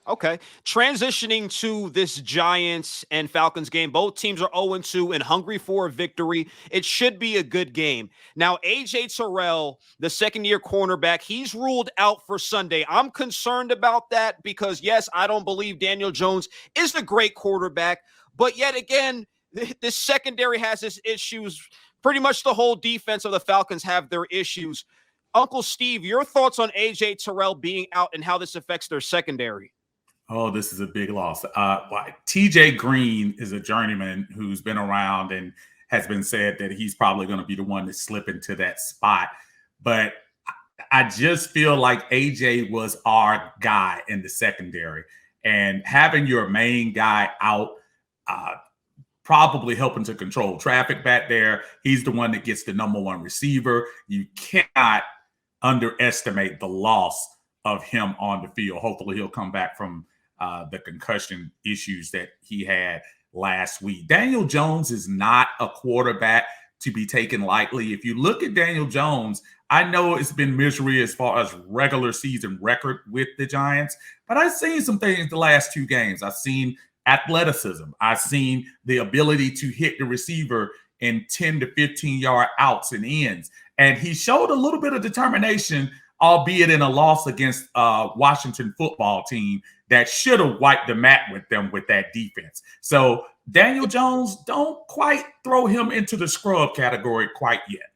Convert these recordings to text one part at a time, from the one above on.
Okay. Transitioning to this Giants and Falcons game, both teams are 0-2 and hungry for a victory. It should be a good game. Now, AJ Terrell, the second-year cornerback, he's ruled out for Sunday. I'm concerned about that because, yes, I don't believe Daniel Jones is a great quarterback, but yet again, this secondary has its issues. Pretty much the whole defense of the Falcons have their issues. Uncle Steve, your thoughts on AJ Terrell being out and how this affects their secondary? Oh, this is a big loss. TJ Green is a journeyman who's been around and has been said that he's probably going to be the one to slip into that spot. But I just feel like AJ was our guy in the secondary, and having your main guy out, uh, probably helping to control traffic back there. He's the one that gets the number one receiver. You cannot underestimate the loss of him on the field. Hopefully, he'll come back from the concussion issues that he had last week. Daniel Jones is not a quarterback to be taken lightly. If you look at Daniel Jones, I know it's been misery as far as regular season record with the Giants, but I've seen some things the last two games. I've seen athleticism. I've seen the ability to hit the receiver in 10 to 15-yard outs and ends. And he showed a little bit of determination, albeit in a loss against Washington football team that should have wiped the mat with them with that defense. So Daniel Jones, don't quite throw him into the scrub category quite yet.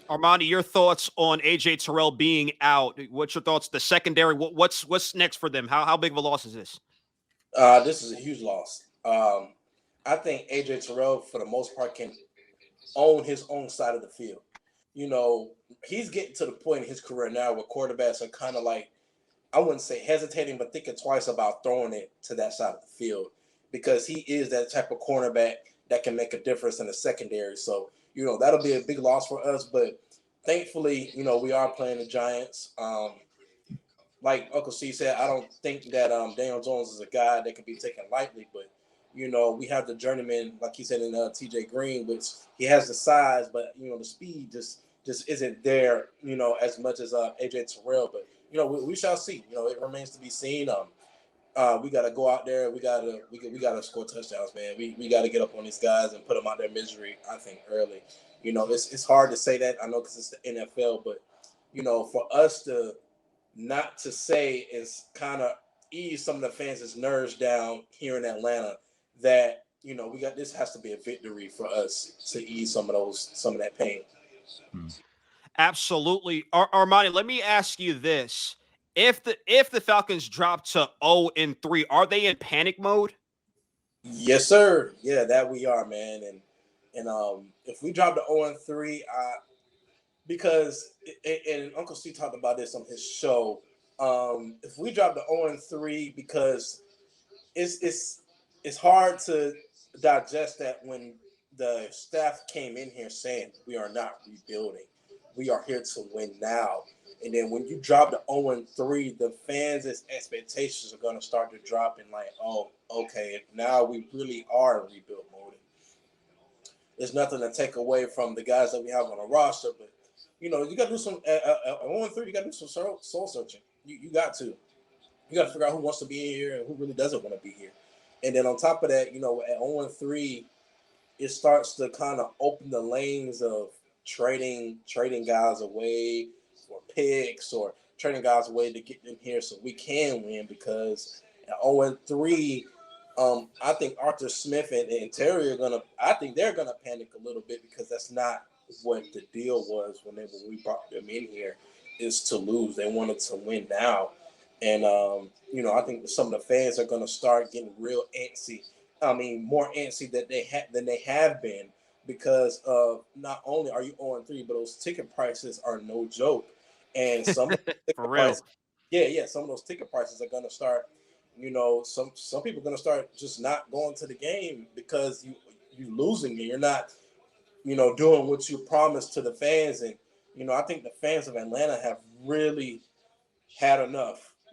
Armani, your thoughts on AJ Terrell being out? What's your thoughts? The secondary, what's next for them? How big of a loss is this? This is a huge loss. I think AJ Terrell, for the most part, can own his own side of the field. You know, he's getting to the point in his career now where quarterbacks are kind of like, I wouldn't say hesitating, but thinking twice about throwing it to that side of the field because he is that type of cornerback that can make a difference in the secondary. So, that'll be a big loss for us. But thankfully, we are playing the Giants. Like Uncle C said, I don't think that Daniel Jones is a guy that can be taken lightly. But, we have the journeyman, like he said, in TJ Green, which he has the size, but, the speed just isn't there, as much as AJ Terrell. But, we shall see. It remains to be seen. We got to go out there. We got to score touchdowns, man. We got to get up on these guys and put them out their misery, I think, early. It's hard to say that. I know because it's the NFL, but, for us to not to say is kind of ease some of the fans' nerves down here in Atlanta that, this has to be a victory for us to ease some of that pain. Hmm. Absolutely. Armani, let me ask you this. If the Falcons drop to 0-3, are they in panic mode? Yes, sir. Yeah, that we are, man. And if we drop to 0-3, because and Uncle Steve talked about this on his show. If we drop to 0-3, because it's hard to digest that when the staff came in here saying we are not rebuilding, we are here to win now. And then when you drop to 0-3, the fans' expectations are going to start to drop and like, oh, okay, now we really are in rebuild mode. There's nothing to take away from the guys that we have on the roster, but you got to do some 0-3. You got to do some soul searching. You got to. You got to figure out who wants to be here and who really doesn't want to be here. And then on top of that, at 0-3, it starts to kind of open the lanes of trading guys away for picks or trading guys away to get them here so we can win. Because at 0-3, I think Arthur Smith and Terry I think they're gonna panic a little bit because that's not what the deal was when we brought them in here, is to lose. They wanted to win now. And I think some of the fans are gonna start getting real antsy. I mean, more antsy than they have been, because not only are you 0-3, but those ticket prices are no joke. And some of the For ticket real. prices, yeah, some of those ticket prices are gonna start. Some people are gonna start just not going to the game because you losing and you're not, doing what you promised to the fans. And I think the fans of Atlanta have really had enough.